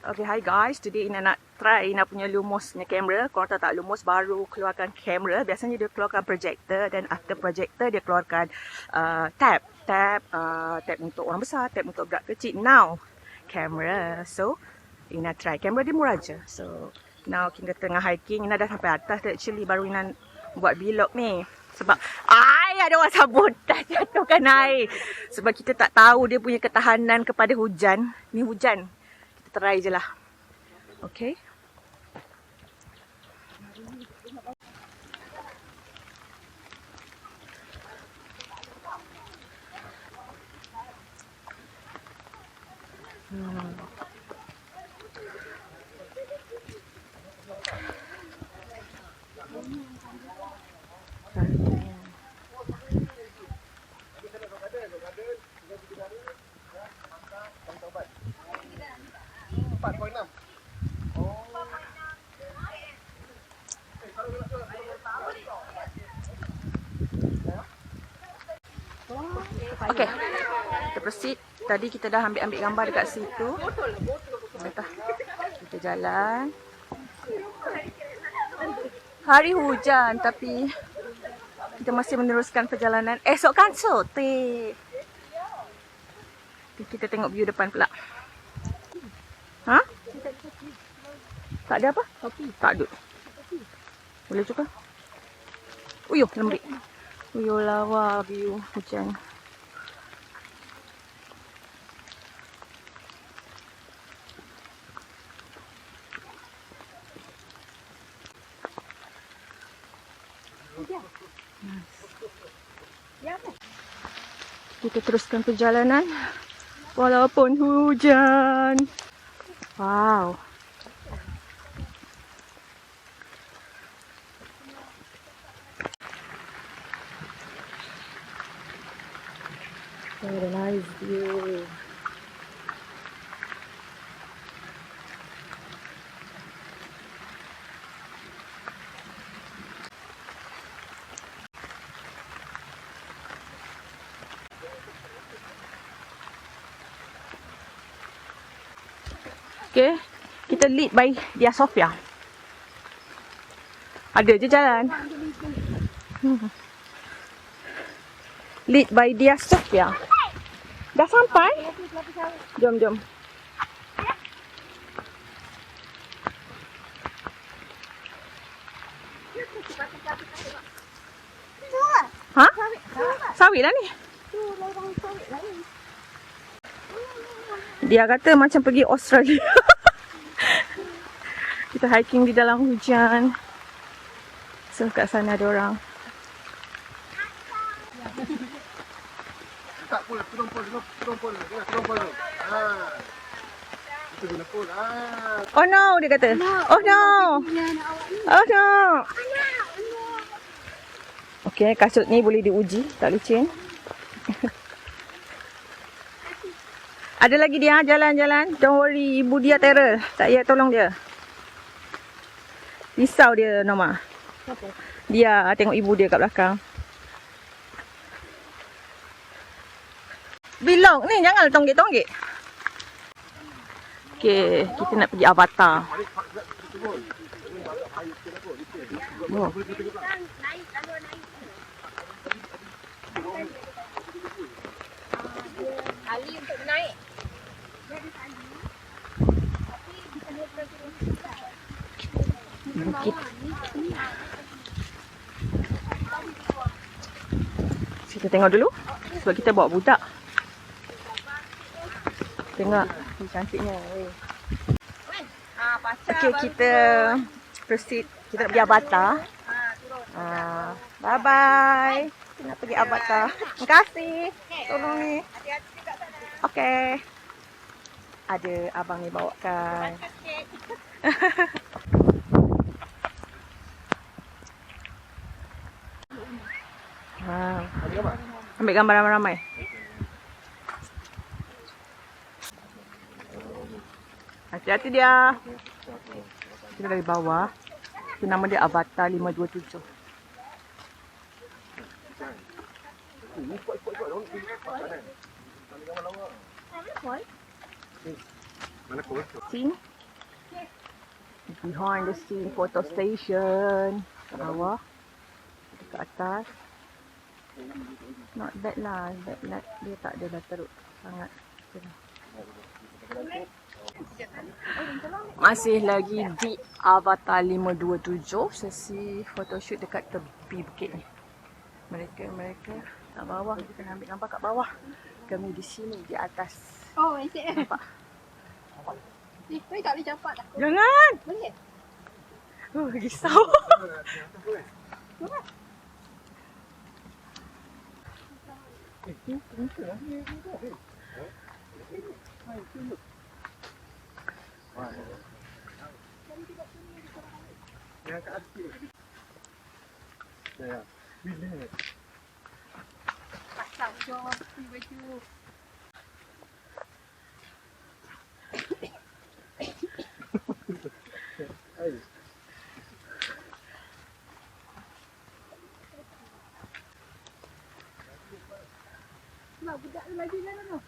Okay, hi guys. Today Ina nak try Ina punya Lumosnya kamera. Korang tahu tak, Lumos baru keluarkan kamera. Biasanya dia keluarkan projector dan after projector dia keluarkan tab. Tab untuk orang besar, tab untuk budak kecil. Now, kamera. So, Ina try. Kamera dia murah je. So, now kita tengah hiking. Ina dah sampai atas actually. Baru Ina buat vlog ni. Sebab ada orang sabotaj jatuhkan air. Sebab kita tak tahu dia punya ketahanan kepada hujan. Ni hujan. Try je lah. Okay. Okay, kita proceed. Tadi kita dah ambil gambar dekat situ. Kita jalan. Hari hujan tapi kita masih meneruskan perjalanan. Esok kan sote. Kita tengok view depan pula. Ha? Tak ada apa? Tak ada. Boleh juga. Uyuh, lembik. Uyuh lawa view hujan. Kita teruskan perjalanan walaupun hujan. Wow. What a nice view. Okay, kita lead by Dia Sofia. Ada je jalan. Lead by Dia Sofia. Dah sampai? Jom. Ha? Sawit lah ni. Dia kata macam pergi Australia. Kita hiking di dalam hujan. So kat sana ada orang. Tak pun, turun pun. Itu guna pun. Oh no, dia kata. Oh no. Okay, kasut ni boleh diuji. Tak licin. Ada lagi dia jalan-jalan. Don't worry, ibu dia terror. Tak payah tolong dia. Risau dia, Norma. Dia tengok ibu dia kat belakang. Bilong ni, jangan tonggek-tonggek. Okay, kita nak pergi Avatar. Oh. Ali untuk naik. Bukit. Kita tengok dulu. Sebab kita bawa budak. Tengok. Cantiknya. Okay, kita proceed. Kita nak pergi Avatar. Bye-bye. Kita nak pergi Avatar. Terima kasih. Tolong ni. Okay. Ada abang ni bawakan. Ambil gambar ramai-ramai. Hati-hati dia. Kita dari bawah. Itu nama dia Avatar 527. Sini. Behind the scene photo station. Kat bawah. Dekat atas. Not bad lah. Dia tak ada dah teruk sangat. Masih lagi di Avatar 527. Sesi photoshoot dekat tepi bukit ni. Mereka kat bawah. Kita nak ambil gambar kat bawah. Kami di sini di atas. Oh, esok Nampak? Ni tak boleh campak dah. Jangan! Boleh? Oh, risau. Yang kat atas. Ya. Bila? Pasang jom baju. Nak budak tu lagi kan tu?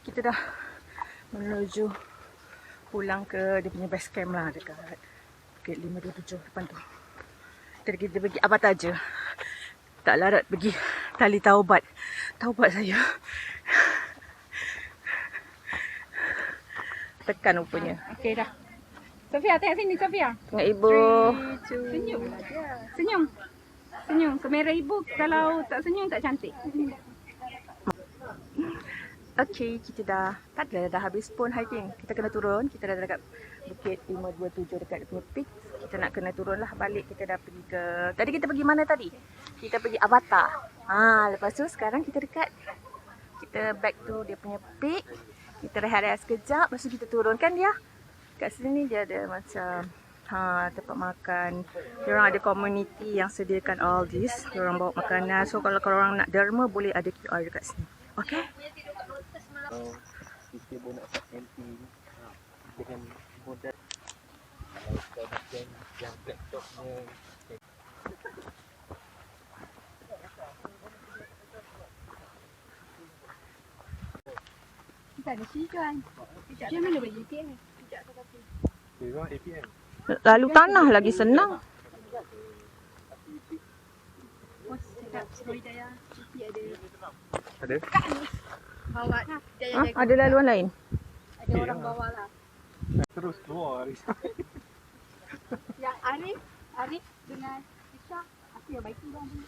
Kita dah menuju pulang ke dia punya base camp lah dekat Bukit 527 depan tu. Kita pergi Avatar je. Tak larat pergi tali taubat. Taubat saya. Tekan rupanya. Okey dah. Sofia, tengok sini Sofia. Tengok ibu. Senyum. Senyum. Senyum. Kamera ibu kalau tak senyum tak cantik. Okey, kita dah habis pun hiking. Kita kena turun. Kita dah dekat Bukit 527 dekat dia punya peak. Kita nak kena turun lah balik. Kita dah pergi ke... Tadi kita pergi mana tadi? Kita pergi Avatar. Lepas tu sekarang kita dekat... Kita back to dia punya peak. Kita rehat-rehat sekejap. Lepas tu kita turunkan dia. Kat sini dia ada macam... tempat makan. Diorang ada community yang sediakan all this. Diorang bawa makanan. So kalau korang nak derma boleh ada QR dekat sini. Okay? Kita pun nak camping dengan modal. Kalau kau nak yang laptopnya Kita ada sijuan. Dia mana baju ATM ni? memang APM. Lalu tanah lagi senang. Bos cakap Hidayah Siti ada. Ada? Bawa Hidayah jaga. Ada laluan lain? Ada orang bawa lah. Terus keluar hari. Yang Arif dengan Isha, aku yang baik tu orang pun.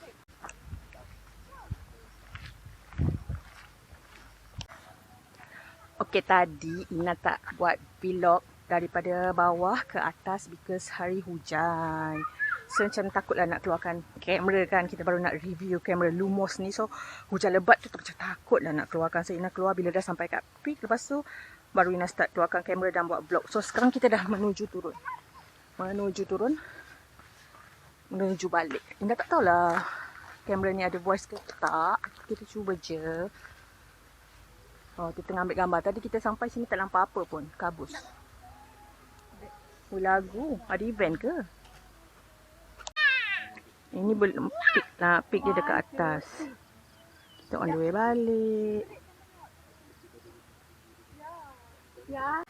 Okey, tadi Ina tak buat vlog daripada bawah ke atas because hari hujan. So macam takutlah nak keluarkan kamera kan. Kita baru nak review kamera Lumos ni. So hujan lebat tu macam takutlah nak keluarkan. So Ina keluar bila dah sampai kat peak. Lepas tu baru Ina start keluarkan kamera dan buat vlog. So sekarang kita dah menuju turun. Menuju balik. Ina tak tahulah kamera ni ada voice ke tak. Kita cuba je. Oh, kita tengah ambil gambar. Tadi kita sampai sini tak nampak apa pun. Kabus. Lagu. Ada event ke? Ini belum peak lah. Peak dia dekat atas. Kita on the way balik. Ya.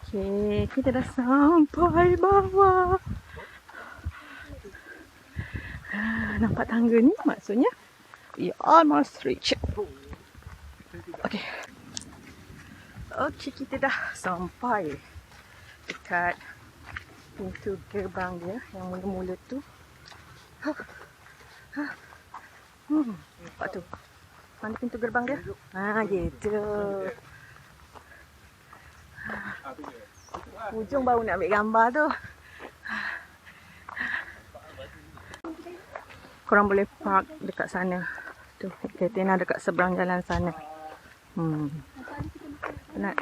Okay, kita dah sampai bawah. Nampak tangga ni maksudnya We almost reach. Okay. Okay, kita dah sampai dekat pintu gerbang dia yang mula-mula tu. Nampak tu. Mana pintu gerbang dia? Gitu. Ujung baru nak ambil gambar tu. Korang boleh park dekat sana. Tu, Ketena dekat seberang jalan sana. Penat.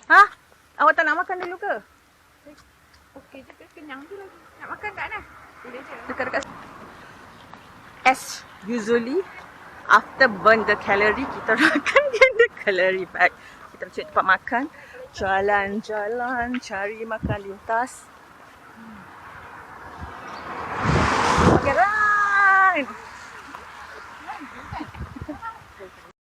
Ha? Awak tak nak makan dulu ke? Okey je ke? Kenyang je lagi. Nak makan kat mana? Boleh je. Dekat-dekat. As usually, after burn the calorie, kita akan get the calorie back. Kita cari tempat makan, jalan-jalan, cari makan lintas.